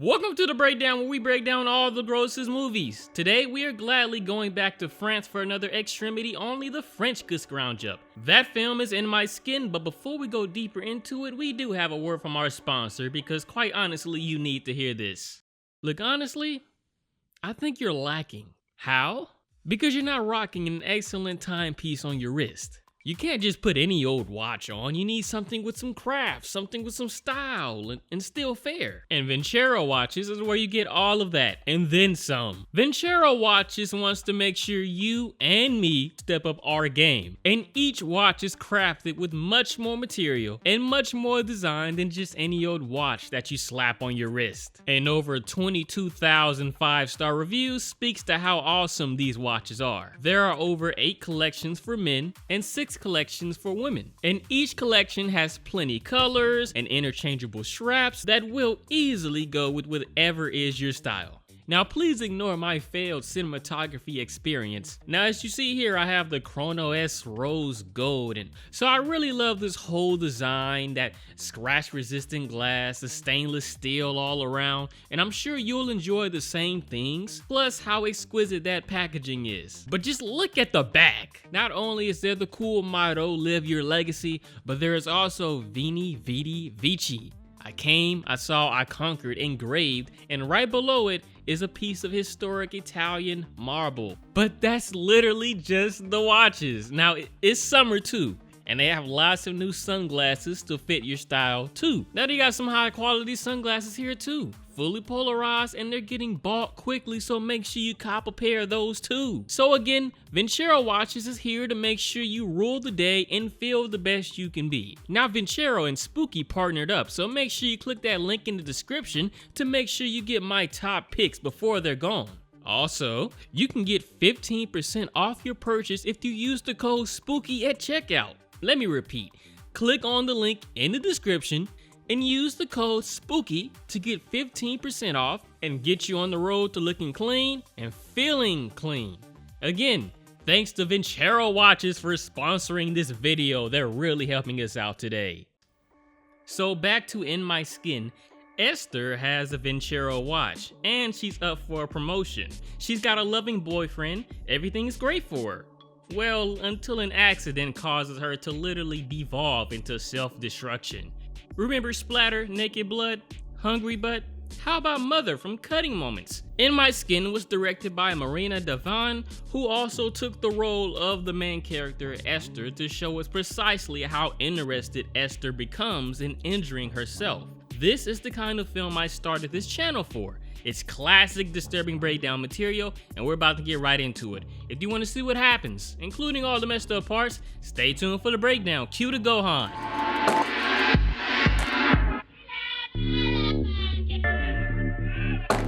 Welcome to the breakdown where we break down all the grossest movies. Today we are gladly going back to France for another extremity only the French could scrounge up. That film is In My Skin, but before we go deeper into it, we do have a word from our sponsor because quite honestly you need to hear this. Look, honestly, I think you're lacking. How? Because you're not rocking an excellent timepiece on your wrist. You can't just put any old watch on, you need something with some craft, something with some style, and still fair. And Vincero Watches is where you get all of that, and then some. Vincero Watches wants to make sure you and me step up our game. And each watch is crafted with much more material and much more design than just any old watch that you slap on your wrist. And over 22,000 5-star reviews speaks to how awesome these watches are. There are over 8 collections for men and 6 collections for women, and each collection has plenty colors and interchangeable straps that will easily go with whatever is your style. Now please ignore my failed cinematography experience. Now as you see here, I have the Chrono S Rose Gold, and so I really love this whole design, that scratch resistant glass, the stainless steel all around, and I'm sure you'll enjoy the same things, plus how exquisite that packaging is. But just look at the back. Not only is there the cool motto, live your legacy, but there is also Vini Vidi Vici. I came, I saw, I conquered, engraved, and right below it is a piece of historic Italian marble. But that's literally just the watches. Now, it's summer too, and they have lots of new sunglasses to fit your style too. Now they got some high quality sunglasses here too. Fully polarized, and they're getting bought quickly, so make sure you cop a pair of those too. So again, Vincero Watches is here to make sure you rule the day and feel the best you can be. Now Vincero and Spooky partnered up, so make sure you click that link in the description to make sure you get my top picks before they're gone. Also, you can get 15% off your purchase if you use the code SPOOKY at checkout. Let me repeat, click on the link in the description and use the code SPOOKY to get 15% off and get you on the road to looking clean and feeling clean. Again, thanks to Vincero Watches for sponsoring this video. They're really helping us out today. So back to In My Skin, Esther has a Vincero watch and she's up for a promotion. She's got a loving boyfriend, everything is great for her. Well, until an accident causes her to literally devolve into self-destruction. Remember Splatter, Naked Blood, Hungry Butt? How about Mother from Cutting Moments? In My Skin was directed by Marina Davan, who also took the role of the main character Esther to show us precisely how interested Esther becomes in injuring herself. This is the kind of film I started this channel for. It's classic disturbing breakdown material, and we're about to get right into it. If you want to see what happens, including all the messed up parts, stay tuned for the breakdown. Cue the Gohan.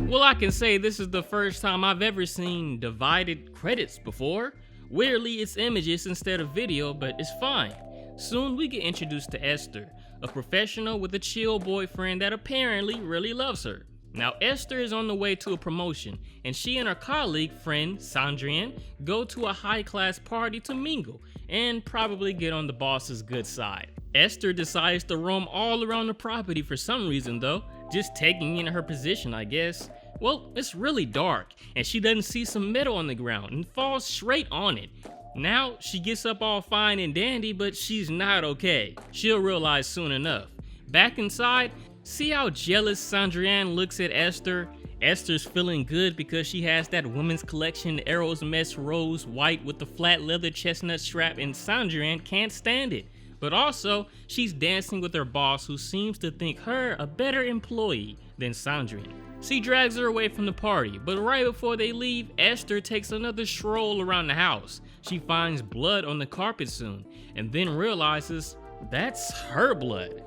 Well, I can say this is the first time I've ever seen divided credits before. Weirdly, it's images instead of video, but it's fine. Soon we get introduced to Esther, a professional with a chill boyfriend that apparently really loves her. Now Esther is on the way to a promotion, and she and her colleague friend Sandrine go to a high-class party to mingle and probably get on the boss's good side. Esther decides to roam all around the property for some reason though, just taking in her position I guess. Well, it's really dark, and she doesn't see some metal on the ground and falls straight on it. Now she gets up all fine and dandy, but she's not okay. She'll realize soon enough. Back inside, see how jealous Sandrine looks at Esther? Esther's feeling good because she has that women's collection Arrows Mess Rose White with the flat leather chestnut strap, and Sandrine can't stand it. But also, she's dancing with her boss who seems to think her a better employee than Sandrine. She drags her away from the party, but right before they leave, Esther takes another stroll around the house. She finds blood on the carpet soon, and then realizes that's her blood.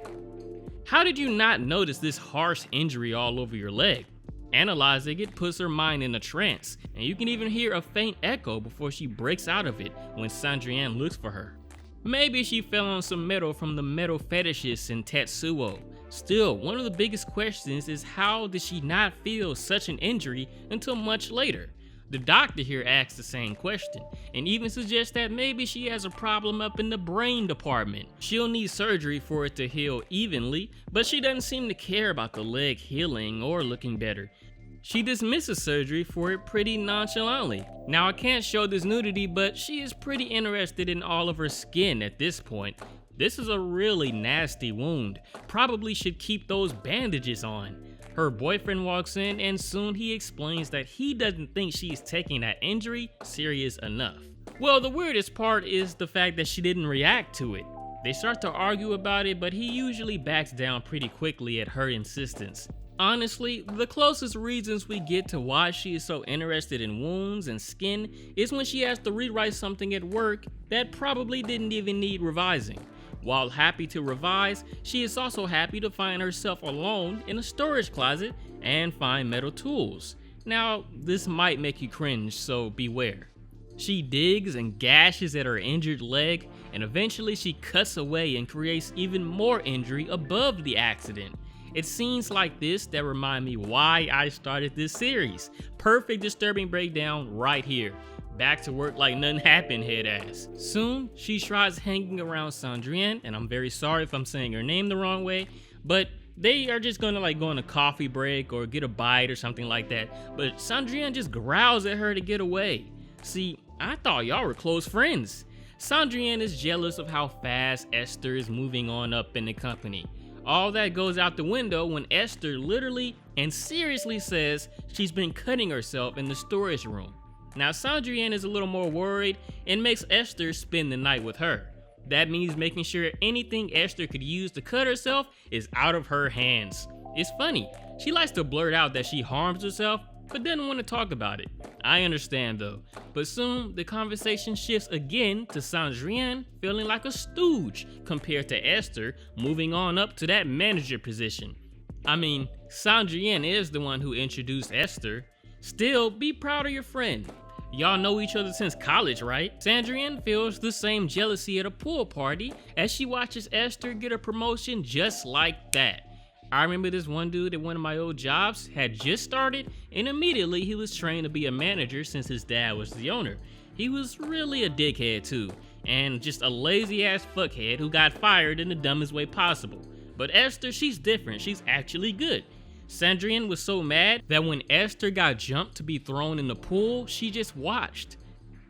How did you not notice this harsh injury all over your leg? Analyzing it puts her mind in a trance, and you can even hear a faint echo before she breaks out of it when Sandrine looks for her. Maybe she fell on some metal from the metal fetishists in Tetsuo. Still, one of the biggest questions is how did she not feel such an injury until much later? The doctor here asks the same question, and even suggests that maybe she has a problem up in the brain department. She'll need surgery for it to heal evenly, but she doesn't seem to care about the leg healing or looking better. She dismisses surgery for it pretty nonchalantly. Now, I can't show this nudity, but she is pretty interested in all of her skin at this point. This is a really nasty wound. Probably should keep those bandages on. Her boyfriend walks in and soon he explains that he doesn't think she's taking that injury serious enough. Well, the weirdest part is the fact that she didn't react to it. They start to argue about it, but he usually backs down pretty quickly at her insistence. Honestly, the closest reasons we get to why she is so interested in wounds and skin is when she has to rewrite something at work that probably didn't even need revising. While happy to revise, she is also happy to find herself alone in a storage closet and find metal tools. Now, this might make you cringe, so beware. She digs and gashes at her injured leg, and eventually she cuts away and creates even more injury above the accident. It's scenes like this that remind me why I started this series. Perfect disturbing breakdown right here. Back to work like nothing happened, head ass. Soon, she tries hanging around Cendrillon, and I'm very sorry if I'm saying her name the wrong way, but they are just gonna go on a coffee break or get a bite or something like that, but Cendrillon just growls at her to get away. See, I thought y'all were close friends. Cendrillon is jealous of how fast Esther is moving on up in the company. All that goes out the window when Esther literally and seriously says she's been cutting herself in the storage room. Now, Cendrillon is a little more worried and makes Esther spend the night with her. That means making sure anything Esther could use to cut herself is out of her hands. It's funny, she likes to blurt out that she harms herself, but doesn't want to talk about it. I understand though, but soon the conversation shifts again to Cendrillon feeling like a stooge compared to Esther moving on up to that manager position. I mean, Cendrillon is the one who introduced Esther. Still, be proud of your friend. Y'all know each other since college, right? Cendrillon feels the same jealousy at a pool party as she watches Esther get a promotion just like that. I remember this one dude at one of my old jobs had just started, and immediately he was trained to be a manager since his dad was the owner. He was really a dickhead too, and just a lazy ass fuckhead who got fired in the dumbest way possible. But Esther, she's different, she's actually good. Cendrillon was so mad that when Esther got jumped to be thrown in the pool, she just watched.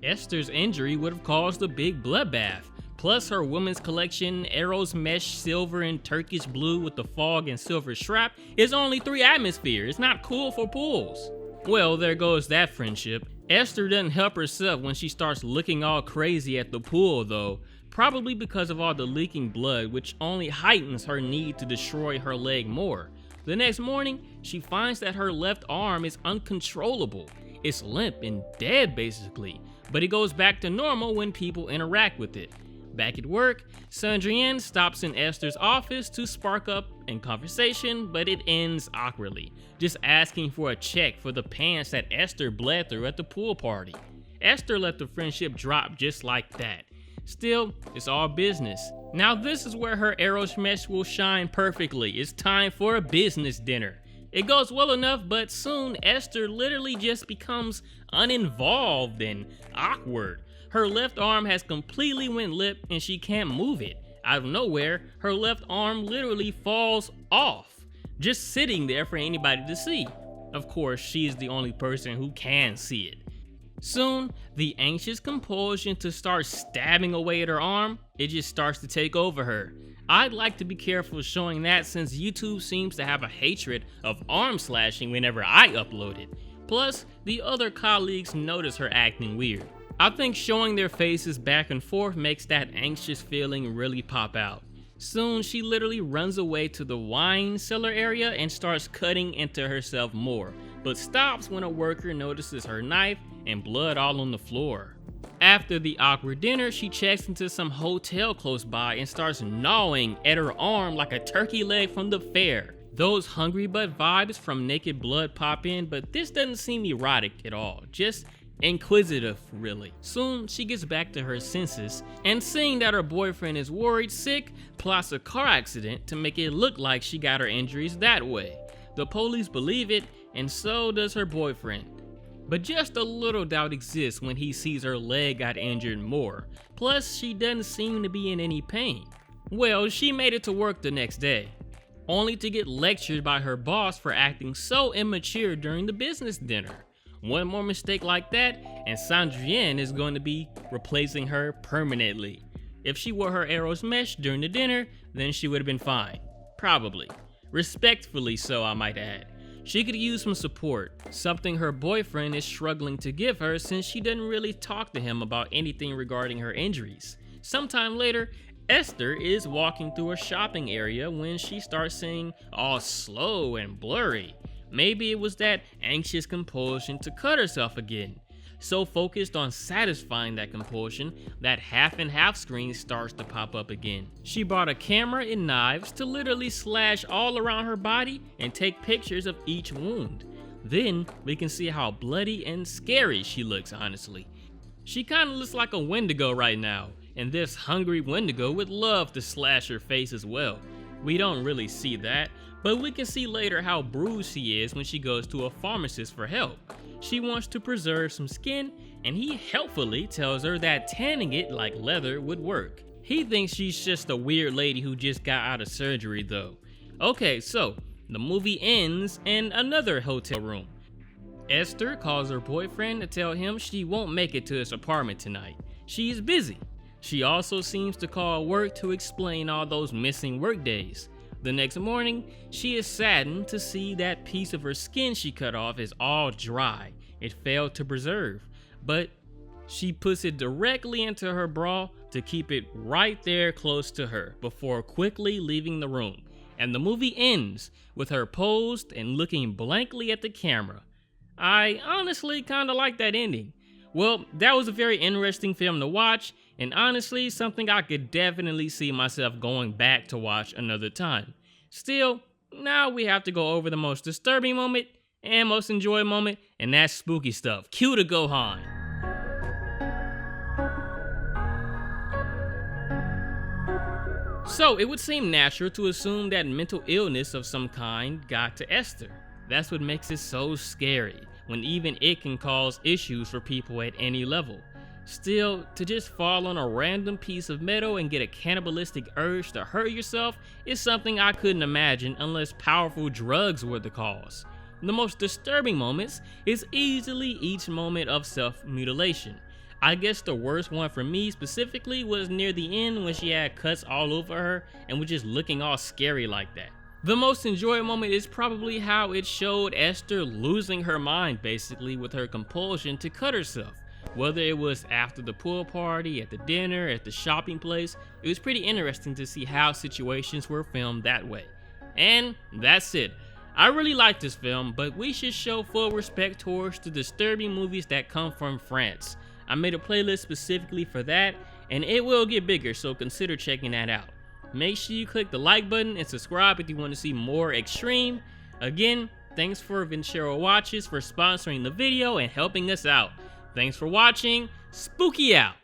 Esther's injury would have caused a big bloodbath. Plus her women's collection, Arrows Mesh Silver and Turkish Blue with the fog and silver strap, is only 3 atmosphere. It's not cool for pools. Well, there goes that friendship. Esther doesn't help herself when she starts looking all crazy at the pool though, probably because of all the leaking blood, which only heightens her need to destroy her leg more. The next morning, she finds that her left arm is uncontrollable. It's limp and dead basically, but it goes back to normal when people interact with it. Back at work, Cendrillon stops in Esther's office to spark up in conversation, but it ends awkwardly, just asking for a check for the pants that Esther bled through at the pool party. Esther let the friendship drop just like that. Still, it's all business. Now this is where her Arrows Mesh will shine perfectly. It's time for a business dinner. It goes well enough, but soon Esther literally just becomes uninvolved and awkward. Her left arm has completely went limp and she can't move it. Out of nowhere, her left arm literally falls off, just sitting there for anybody to see. Of course, she is the only person who can see it. Soon, the anxious compulsion to start stabbing away at her arm, it just starts to take over her. I'd like to be careful showing that since YouTube seems to have a hatred of arm slashing whenever I upload it. Plus, the other colleagues notice her acting weird. I think showing their faces back and forth makes that anxious feeling really pop out. Soon, she literally runs away to the wine cellar area and starts cutting into herself more, but stops when a worker notices her knife and blood all on the floor. After the awkward dinner, she checks into some hotel close by and starts gnawing at her arm like a turkey leg from the fair. Those hungry butt vibes from Naked Blood pop in, but this doesn't seem erotic at all, just inquisitive really. Soon she gets back to her senses and seeing that her boyfriend is worried sick, plots a car accident to make it look like she got her injuries that way. The police believe it, and so does her boyfriend. But just a little doubt exists when he sees her leg got injured more, plus she doesn't seem to be in any pain. Well, she made it to work the next day, only to get lectured by her boss for acting so immature during the business dinner. One more mistake like that, and Sandrine is going to be replacing her permanently. If she wore her arrows mesh during the dinner, then she would have been fine. Probably. Respectfully so, I might add. She could use some support, something her boyfriend is struggling to give her since she doesn't really talk to him about anything regarding her injuries. Sometime later, Esther is walking through a shopping area when she starts seeing all slow and blurry. Maybe it was that anxious compulsion to cut herself again. So focused on satisfying that compulsion, that half and half screen starts to pop up again. She bought a camera and knives to literally slash all around her body and take pictures of each wound. Then we can see how bloody and scary she looks, honestly. She kinda looks like a Wendigo right now, and this hungry Wendigo would love to slash her face as well. We don't really see that, but we can see later how bruised she is when she goes to a pharmacist for help. She wants to preserve some skin, and he helpfully tells her that tanning it like leather would work. He thinks she's just a weird lady who just got out of surgery though. Okay, so the movie ends in another hotel room. Esther calls her boyfriend to tell him she won't make it to his apartment tonight. She is busy. She also seems to call work to explain all those missing work days. The next morning, she is saddened to see that piece of her skin she cut off is all dry. It failed to preserve, but she puts it directly into her bra to keep it right there close to her before quickly leaving the room. And the movie ends with her posed and looking blankly at the camera. I honestly kinda like that ending. Well, that was a very interesting film to watch, and honestly, something I could definitely see myself going back to watch another time. Still, now we have to go over the most disturbing moment and most enjoyable moment, and that's spooky stuff. Cue the Gohan. So, it would seem natural to assume that mental illness of some kind got to Esther. That's what makes it so scary, when even it can cause issues for people at any level. Still, to just fall on a random piece of metal and get a cannibalistic urge to hurt yourself is something I couldn't imagine unless powerful drugs were the cause. The most disturbing moments is easily each moment of self-mutilation. I guess the worst one for me specifically was near the end when she had cuts all over her and was just looking all scary like that. The most enjoyable moment is probably how it showed Esther losing her mind basically with her compulsion to cut herself. Whether it was after the pool party, at the dinner, at the shopping place, it was pretty interesting to see how situations were filmed that way. And that's it. I really like this film, but we should show full respect towards the disturbing movies that come from France. I made a playlist specifically for that, and it will get bigger, so consider checking that out. Make sure you click the like button and subscribe if you want to see more extreme. Again, thanks for Vincero Watches for sponsoring the video and helping us out. Thanks for watching. Spooky out.